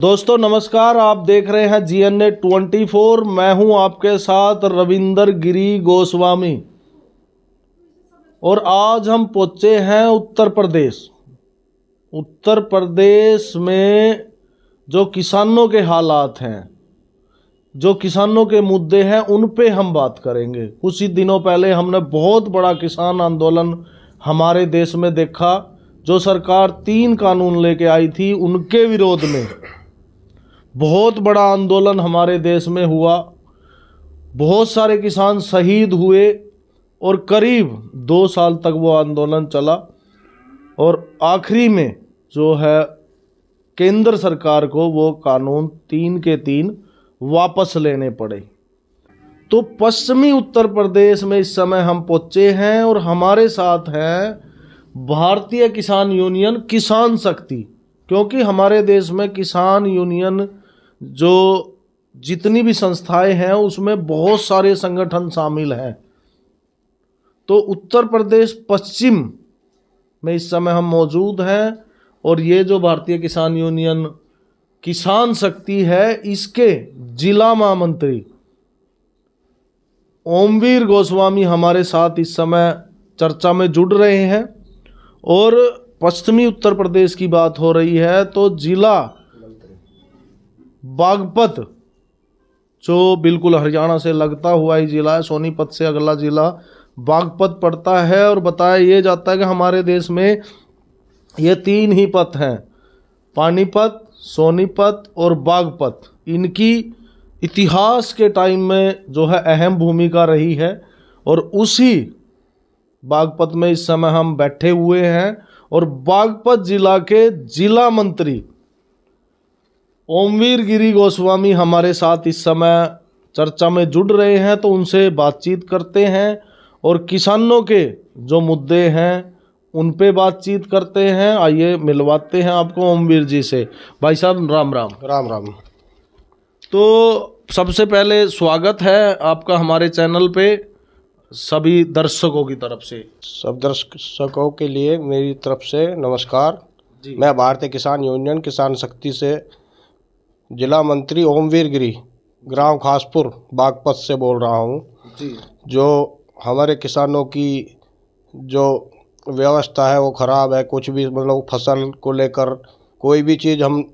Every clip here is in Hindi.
दोस्तों नमस्कार, आप देख रहे हैं GNA 24। मैं हूं आपके साथ रविंदर गिरी गोस्वामी और आज हम पहुंचे हैं उत्तर प्रदेश। उत्तर प्रदेश में जो किसानों के हालात हैं, जो किसानों के मुद्दे हैं, उन पे हम बात करेंगे। कुछ ही दिनों पहले हमने बहुत बड़ा किसान आंदोलन हमारे देश में देखा। जो सरकार 3 कानून लेके आई थी, उनके विरोध में बहुत बड़ा आंदोलन हमारे देश में हुआ। बहुत सारे किसान शहीद हुए और करीब 2 साल तक वो आंदोलन चला और आखिरी में जो है केंद्र सरकार को वो कानून 3 के 3 वापस लेने पड़े। तो पश्चिमी उत्तर प्रदेश में इस समय हम पहुंचे हैं और हमारे साथ है भारतीय किसान यूनियन किसान शक्ति, क्योंकि हमारे देश में किसान यूनियन जो जितनी भी संस्थाएं हैं उसमें बहुत सारे संगठन शामिल हैं। तो उत्तर प्रदेश पश्चिम में इस समय हम मौजूद हैं और ये जो भारतीय किसान यूनियन किसान शक्ति है, इसके जिला महामंत्री ओमवीर गोस्वामी हमारे साथ इस समय चर्चा में जुड़ रहे हैं। और पश्चिमी उत्तर प्रदेश की बात हो रही है तो जिला बागपत, जो बिल्कुल हरियाणा से लगता हुआ ही जिला है, सोनीपत से अगला जिला बागपत पड़ता है। और बताया ये जाता है कि हमारे देश में ये 3 ही पथ हैं, पानीपत, सोनीपत और बागपत। इनकी इतिहास के टाइम में जो है अहम भूमिका रही है और उसी बागपत में इस समय हम बैठे हुए हैं। और बागपत जिला के जिला मंत्री ओमवीर गिरी गोस्वामी हमारे साथ इस समय चर्चा में जुड़ रहे हैं, तो उनसे बातचीत करते हैं और किसानों के जो मुद्दे हैं उन पे बातचीत करते हैं। आइए मिलवाते हैं आपको ओमवीर जी से। भाई साहब राम राम। राम राम। तो सबसे पहले स्वागत है आपका हमारे चैनल पे सभी दर्शकों की तरफ से। सब दर्शकों के लिए मेरी तरफ से नमस्कार जी। मैं भारतीय किसान यूनियन किसान शक्ति से जिला मंत्री ओमवीर गिरी ग्राम खासपुर बागपत से बोल रहा हूँ जी। जो हमारे किसानों की जो व्यवस्था है वो ख़राब है। कुछ भी मतलब फसल को लेकर कोई भी चीज़ हम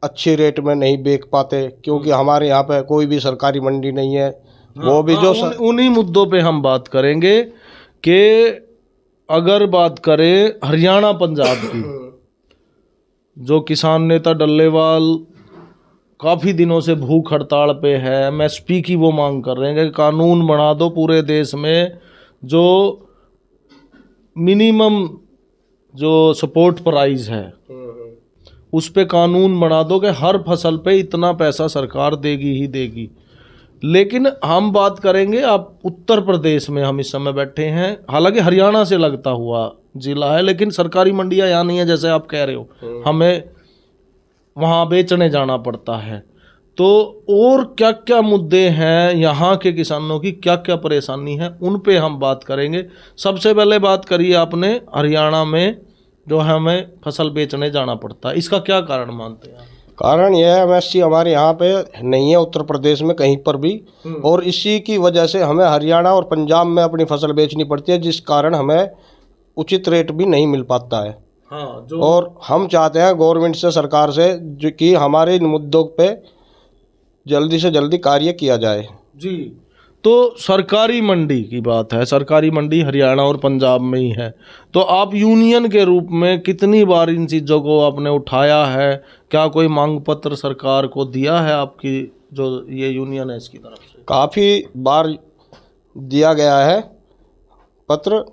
अच्छे रेट में नहीं बेच पाते, क्योंकि हमारे यहाँ पे कोई भी सरकारी मंडी नहीं है। वो भी जो उन्हीं मुद्दों पे हम बात करेंगे कि अगर बात करें हरियाणा पंजाब की, जो किसान नेता डल्लेवाल काफ़ी दिनों से भूख हड़ताल पे है, MSP की वो मांग कर रहे हैं कि कानून बना दो पूरे देश में, जो मिनिमम जो सपोर्ट प्राइस है उस पे कानून बना दो कि हर फसल पे इतना पैसा सरकार देगी ही देगी। लेकिन हम बात करेंगे, आप उत्तर प्रदेश में हम इस समय बैठे हैं, हालांकि हरियाणा से लगता हुआ जिला है, लेकिन सरकारी मंडियां यहाँ नहीं है जैसे आप कह रहे हो, हमें वहाँ बेचने जाना पड़ता है। तो और क्या क्या मुद्दे हैं यहाँ के किसानों की, क्या क्या परेशानी है, उन पे हम बात करेंगे। सबसे पहले बात करिए आपने हरियाणा में जो है हमें फसल बेचने जाना पड़ता है, इसका क्या कारण मानते हैं? कारण यह है MSP हमारे यहाँ पे नहीं है उत्तर प्रदेश में कहीं पर भी, और इसी की वजह से हमें हरियाणा और पंजाब में अपनी फसल बेचनी पड़ती है, जिस कारण हमें उचित रेट भी नहीं मिल पाता है। हाँ, और हम चाहते हैं गवर्नमेंट से, सरकार से, जो कि हमारे इन मुद्दों पे जल्दी से जल्दी कार्य किया जाए जी। तो सरकारी मंडी की बात है, सरकारी मंडी हरियाणा और पंजाब में ही है। तो आप यूनियन के रूप में कितनी बार इन चीज़ों को आपने उठाया है? क्या कोई मांग पत्र सरकार को दिया है आपकी जो ये यूनियन है इसकी तरफ से? काफ़ी बार दिया गया है पत्र,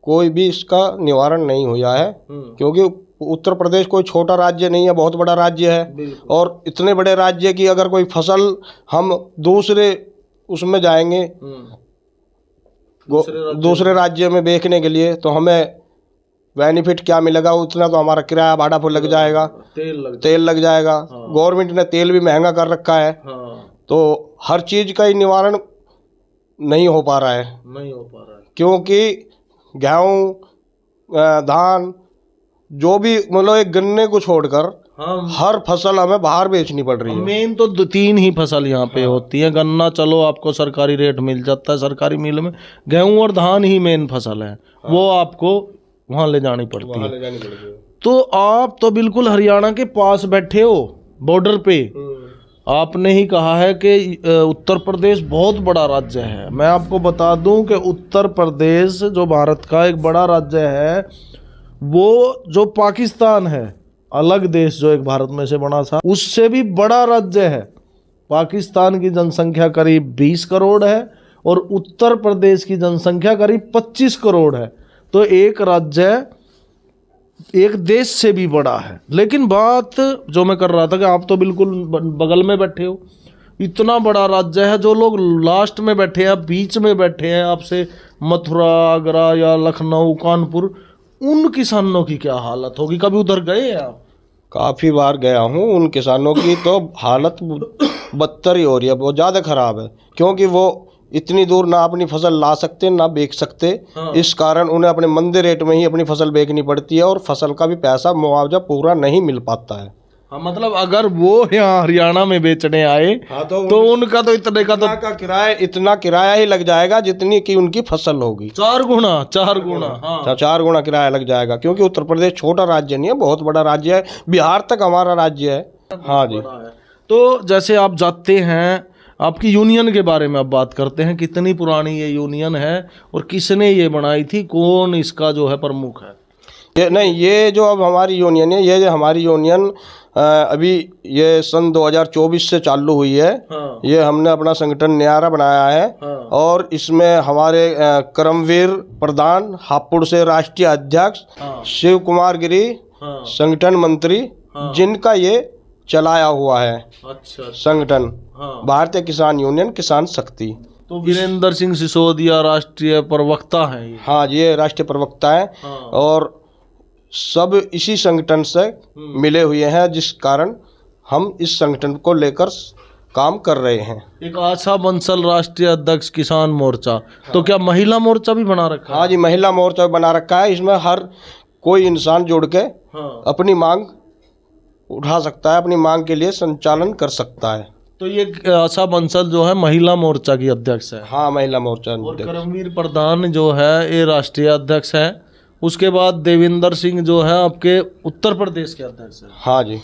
कोई भी इसका निवारण नहीं हुआ है, क्योंकि उत्तर प्रदेश कोई छोटा राज्य नहीं है, बहुत बड़ा राज्य है। और इतने बड़े राज्य की अगर कोई फसल हम दूसरे उसमें जाएंगे दूसरे राज्य में बेचने के लिए, तो हमें बेनिफिट क्या मिलेगा? उतना तो हमारा किराया भाड़ा पर लग जाएगा, तेल लग जाएगा। गवर्नमेंट ने तेल भी महंगा कर रखा है। तो हर चीज़ का ही निवारण नहीं हो पा रहा है, क्योंकि गेहूँ, धान, जो भी मतलब एक गन्ने को छोड़कर हाँ, हर फसल हमें बाहर बेचनी पड़ रही है। मेन तो 3 ही फसल यहाँ पे होती है। गन्ना चलो आपको सरकारी रेट मिल जाता है सरकारी मिल में, गेहूं और धान ही मेन फसल है, वो आपको वहाँ ले जानी पड़ती है। तो आप तो बिल्कुल हरियाणा के पास बैठे हो, बॉर्डर पे। आपने ही कहा है कि उत्तर प्रदेश बहुत बड़ा राज्य है। मैं आपको बता दूं कि उत्तर प्रदेश जो भारत का एक बड़ा राज्य है, वो जो पाकिस्तान है, अलग देश जो एक भारत में से बना था, उससे भी बड़ा राज्य है। पाकिस्तान की जनसंख्या करीब 20 करोड़ है और उत्तर प्रदेश की जनसंख्या करीब 25 करोड़ है। तो एक राज्य एक देश से भी बड़ा है। लेकिन बात जो मैं कर रहा था कि आप तो बिल्कुल बगल में बैठे हो, इतना बड़ा राज्य है, जो लोग लास्ट में बैठे हैं, बीच में बैठे हैं आपसे, मथुरा, आगरा या लखनऊ, कानपुर, उन किसानों की क्या हालत होगी? कभी उधर गए हैं आप? काफ़ी बार गया हूँ। उन किसानों की तो हालत बदतर ही हो रही है, बहुत ज़्यादा ख़राब है, क्योंकि वो इतनी दूर ना अपनी फसल ला सकते ना बेच सकते। हाँ। इस कारण उन्हें अपने मंदे रेट में ही अपनी फसल बेचनी पड़ती है और फसल का भी पैसा मुआवजा पूरा नहीं मिल पाता है। हाँ, मतलब अगर वो यहाँ हरियाणा में बेचने आए, हाँ, तो उनका तो इतने का तो इतना किराया ही लग जाएगा जितनी की उनकी फसल होगी। 4 गुना 4 गुना। हाँ। 4 गुना किराया लग जाएगा, क्योंकि उत्तर प्रदेश छोटा राज्य नहीं है, बहुत बड़ा राज्य है, बिहार तक हमारा राज्य है। हाँ जी। तो जैसे आप जाते हैं, आपकी यूनियन के बारे में अब बात करते हैं। कितनी पुरानी ये यूनियन है और किसने ये बनाई थी, कौन इसका जो है प्रमुख है? ये जो अब हमारी यूनियन है, ये जो हमारी यूनियन अभी ये सन 2024 से चालू हुई है। हाँ। ये हमने अपना संगठन न्यारा बनाया है। हाँ। और इसमें हमारे करमवीर प्रधान, हापुड़ से राष्ट्रीय अध्यक्ष, हाँ। शिव कुमार गिरी, हाँ। संगठन मंत्री, हाँ। जिनका ये चलाया हुआ है अच्छा। संगठन, हाँ। भारतीय किसान यूनियन किसान शक्ति। तो वीरेंद्र सिंह सिसोदिया राष्ट्रीय प्रवक्ता हैं ये? हाँ, ये राष्ट्रीय प्रवक्ता है। हाँ। और सब इसी संगठन से मिले हुए हैं, जिस कारण हम इस संगठन को लेकर काम कर रहे हैं। एक आशा बंसल राष्ट्रीय अध्यक्ष किसान मोर्चा। हाँ। तो क्या महिला मोर्चा भी बना रखा है? हाँ जी, महिला मोर्चा बना रखा है। इसमें हर कोई इंसान जुड़ के हाँ। अपनी मांग उठा सकता है, अपनी मांग के लिए संचालन कर सकता है। तो ये आशा बंसल जो है महिला मोर्चा की अध्यक्ष है? हाँ, महिला मोर्चा। और करमवीर प्रधान जो है ये राष्ट्रीय अध्यक्ष है। उसके बाद देवेंद्र सिंह जो है आपके उत्तर प्रदेश के अध्यक्ष है? हाँ जी,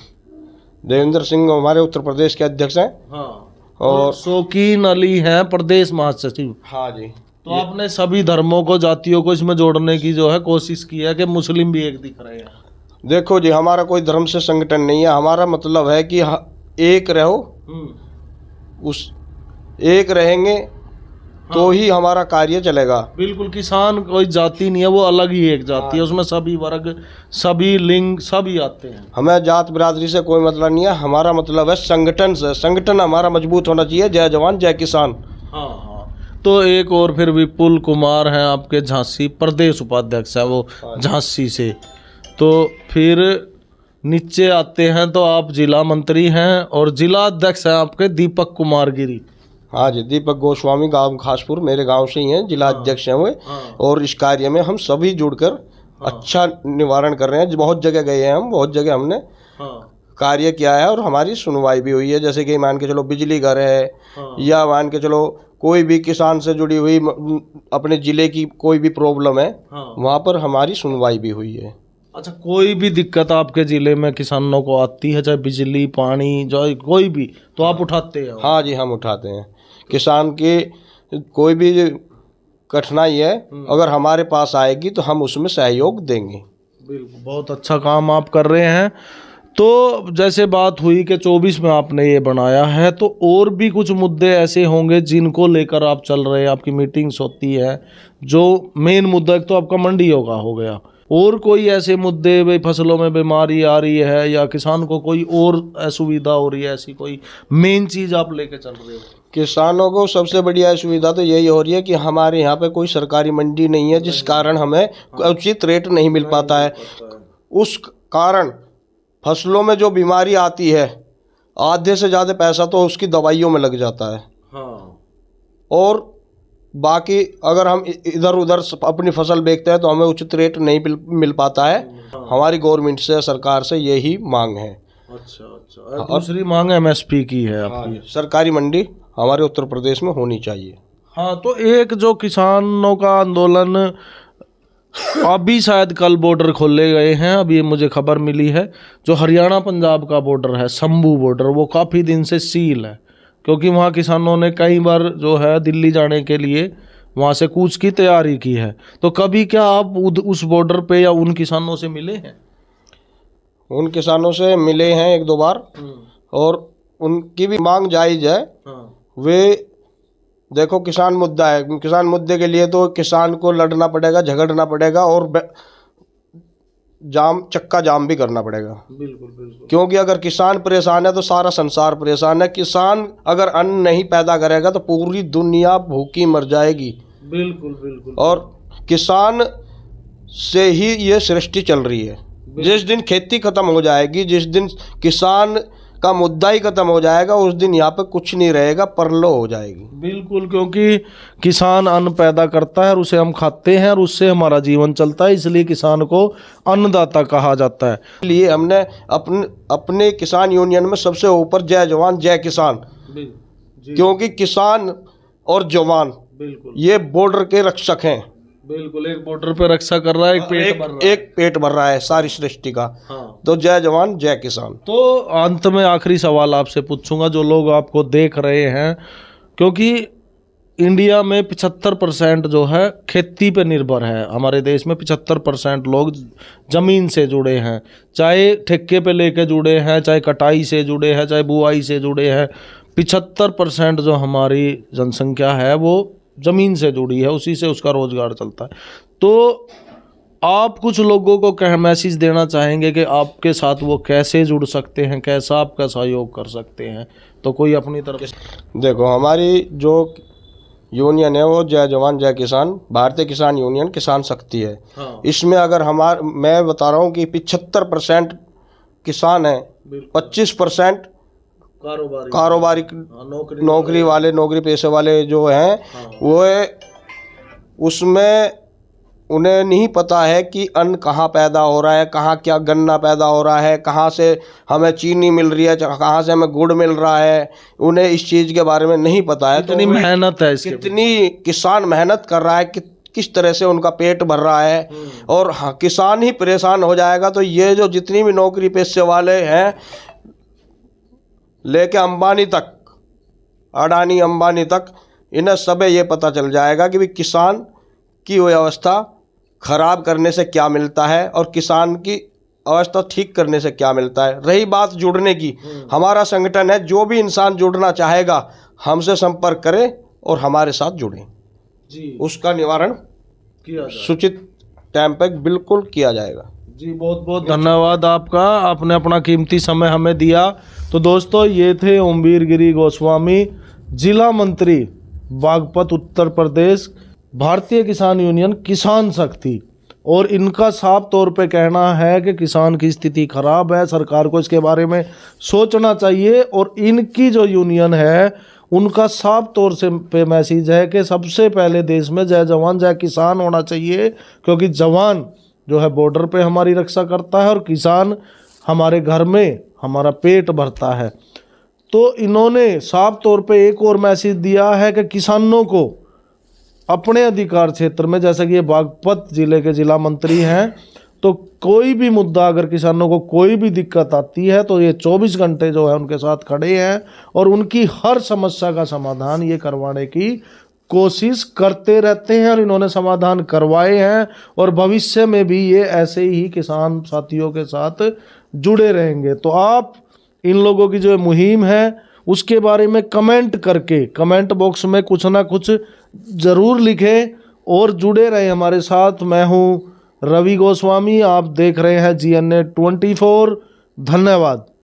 देवेंद्र सिंह हमारे उत्तर प्रदेश के अध्यक्ष हैं। हाँ। और शौकीन अली हैं प्रदेश महासचिव। हाँ जी। तो आपने सभी धर्मों को, जातियों को इसमें जोड़ने की जो है कोशिश की है कि मुस्लिम भी एक दिख रहे हैं? देखो जी, हमारा कोई धर्म से संगठन नहीं है। हमारा मतलब है कि एक रहो, उस एक रहेंगे तो ही हमारा कार्य चलेगा। बिल्कुल, किसान कोई जाति नहीं है, वो अलग ही एक जाति है। उसमें सभी वर्ग, सभी लिंग, सभी आते हैं। हमें जात बिरादरी से कोई मतलब नहीं है। हमारा मतलब है संगठन से। संगठन हमारा मजबूत होना चाहिए। जय जवान जय किसान। हाँ हाँ। तो एक और फिर विपुल कुमार हैं आपके झांसी प्रदेश उपाध्यक्ष है, वो झांसी से। तो फिर नीचे आते हैं तो आप जिला मंत्री हैं और जिला अध्यक्ष हैं आपके दीपक कुमार गिरी। हाँ जी, दीपक गोस्वामी, गांव खासपुर, मेरे गांव से ही हैं, जिला अध्यक्ष हैं वो। और इस कार्य में हम सभी जुड़कर अच्छा निवारण कर रहे हैं। बहुत जगह गए हैं हम, बहुत जगह हमने कार्य किया है और हमारी सुनवाई भी हुई है। जैसे कि मान के चलो बिजली घर है, या मान के चलो कोई भी किसान से जुड़ी हुई अपने जिले की कोई भी प्रॉब्लम है, वहाँ पर हमारी सुनवाई भी हुई है। अच्छा, कोई भी दिक्कत आपके ज़िले में किसानों को आती है, चाहे बिजली, पानी, जो कोई भी, तो आप उठाते हैं? हाँ जी, हम उठाते हैं। किसान की कोई भी कठिनाई है, अगर हमारे पास आएगी तो हम उसमें सहयोग देंगे। बिल्कुल, बहुत अच्छा काम आप कर रहे हैं। तो जैसे बात हुई कि 24 में आपने ये बनाया है, तो और भी कुछ मुद्दे ऐसे होंगे जिनको लेकर आप चल रहे हैं, आपकी मीटिंग्स होती है, जो मेन मुद्दा एक तो आपका मंडी होगा हो गया, और कोई ऐसे मुद्दे, भाई फसलों में बीमारी आ रही है या किसान को कोई और असुविधा हो रही है, ऐसी कोई मेन चीज़ आप लेके चल रहे हो? किसानों को सबसे बड़ी असुविधा तो यही हो रही है कि हमारे यहाँ पे कोई सरकारी मंडी नहीं है, जिस कारण हमें उचित रेट नहीं मिल पाता है। उस कारण फसलों में जो बीमारी आती है, आधे से ज़्यादा पैसा तो उसकी दवाइयों में लग जाता है। हाँ। और बाकी अगर हम इधर उधर अपनी फसल बेचते हैं तो हमें उचित रेट नहीं मिल पाता है। हमारी गवर्नमेंट से, सरकार से यही मांग है। अच्छा अच्छा। और दूसरी मांग एमएसपी की है आपकी। सरकारी मंडी हमारे उत्तर प्रदेश में होनी चाहिए। हाँ, तो एक जो किसानों का आंदोलन, अभी शायद कल बॉर्डर खोले गए हैं, अभी मुझे खबर मिली है, जो हरियाणा पंजाब का बॉर्डर है, शंभू बॉर्डर, वो काफ़ी दिन से सील है, क्योंकि वहाँ किसानों ने कई बार जो है दिल्ली जाने के लिए वहाँ से कूच की तैयारी की है। तो कभी क्या आप उस बॉर्डर पे या उन किसानों से मिले हैं? उन किसानों से मिले हैं एक दो बार, और उनकी भी मांग जायज़ है। वे देखो, किसान मुद्दा है, किसान मुद्दे के लिए तो किसान को लड़ना पड़ेगा, झगड़ना पड़ेगा, और चक्का जाम भी करना पड़ेगा। बिल्कुल बिल्कुल। क्योंकि अगर किसान परेशान है तो सारा संसार परेशान है। किसान अगर अन्न नहीं पैदा करेगा तो पूरी दुनिया भूखी मर जाएगी। बिल्कुल बिल्कुल। और किसान से ही ये सृष्टि चल रही है। जिस दिन खेती खत्म हो जाएगी, जिस दिन किसान का मुद्दा ही खत्म हो जाएगा, उस दिन यहाँ पे कुछ नहीं रहेगा, परलो हो जाएगी। बिल्कुल, क्योंकि किसान अन्न पैदा करता है और उसे हम खाते हैं और उससे हमारा जीवन चलता है, इसलिए किसान को अन्नदाता कहा जाता है। इसलिए हमने अपने किसान यूनियन में सबसे ऊपर जय जवान जय किसान, क्योंकि किसान और जवान बिल्कुल ये बॉर्डर के रक्षक हैं। बिल्कुल, एक बॉर्डर पे रक्षा कर रहा है, एक पेट भर रहा है सारी सृष्टि का। हाँ। तो जय जवान जय किसान। तो अंत में आखिरी सवाल आपसे पूछूंगा, जो लोग आपको देख रहे हैं, क्योंकि इंडिया में 75% जो है खेती पे निर्भर है, हमारे देश में 75% लोग ज़मीन से जुड़े हैं, चाहे ठेके पे लेके जुड़े हैं, चाहे कटाई से जुड़े हैं, चाहे बुआई से जुड़े हैं। 75% जो हमारी जनसंख्या है वो ज़मीन से जुड़ी है, उसी से उसका रोज़गार चलता है। तो आप कुछ लोगों को क्या मैसेज देना चाहेंगे कि आपके साथ वो कैसे जुड़ सकते हैं, कैसा आपका सहयोग कर सकते हैं? तो कोई अपनी तरफ। देखो, हमारी जो यूनियन है वो जय जवान जय किसान, भारतीय किसान यूनियन किसान शक्ति है। हाँ। इसमें अगर मैं बता रहा हूँ कि 75% किसान है, 25% कारोबारी नौकरी वाले, नौकरी पेशे वाले जो हैं। हाँ। वो उसमें उन्हें नहीं पता है कि अन्न कहाँ पैदा हो रहा है, कहाँ क्या गन्ना पैदा हो रहा है, कहाँ से हमें चीनी मिल रही है, कहाँ से हमें गुड़ मिल रहा है, उन्हें इस चीज़ के बारे में नहीं पता है। कितनी मेहनत है, कितनी किसान मेहनत कर रहा है, किस तरह से उनका पेट भर रहा है, और हाँ, किसान ही परेशान हो जाएगा तो ये जो जितनी भी नौकरी पेशे वाले हैं, लेके अंबानी तक, अडानी अंबानी तक, इन्हें सब ये पता चल जाएगा कि भी किसान की व्यवस्था खराब करने से क्या मिलता है और किसान की अवस्था ठीक करने से क्या मिलता है। रही बात जुड़ने की, हमारा संगठन है, जो भी इंसान जुड़ना चाहेगा हमसे संपर्क करे और हमारे साथ जुड़े जी, उसका निवारण किया सूचित टाइम पे बिल्कुल किया जाएगा जी। बहुत बहुत धन्यवाद आपका, आपने अपना कीमती समय हमें दिया। तो दोस्तों, ये थे ओमवीर गिरी गोस्वामी, जिला मंत्री बागपत उत्तर प्रदेश, भारतीय किसान यूनियन किसान शक्ति। और इनका साफ तौर पे कहना है कि किसान की स्थिति खराब है, सरकार को इसके बारे में सोचना चाहिए। और इनकी जो यूनियन है उनका साफ तौर से पे मैसेज है कि सबसे पहले देश में जय जवान जय किसान होना चाहिए, क्योंकि जवान जो है बॉर्डर पे हमारी रक्षा करता है और किसान हमारे घर में हमारा पेट भरता है। तो इन्होंने साफ तौर पे एक और मैसेज दिया है कि किसानों को अपने अधिकार क्षेत्र में, जैसे कि ये बागपत जिले के जिला मंत्री हैं, तो कोई भी मुद्दा अगर किसानों को कोई भी दिक्कत आती है तो ये 24 घंटे जो है उनके साथ खड़े हैं और उनकी हर समस्या का समाधान ये करवाने की कोशिश करते रहते हैं और इन्होंने समाधान करवाए हैं। और भविष्य में भी ये ऐसे ही किसान साथियों के साथ जुड़े रहेंगे। तो आप इन लोगों की जो मुहिम है उसके बारे में कमेंट करके कमेंट बॉक्स में कुछ ना कुछ ज़रूर लिखें और जुड़े रहे हमारे साथ। मैं हूँ रवि गोस्वामी, आप देख रहे हैं GNA 24। धन्यवाद।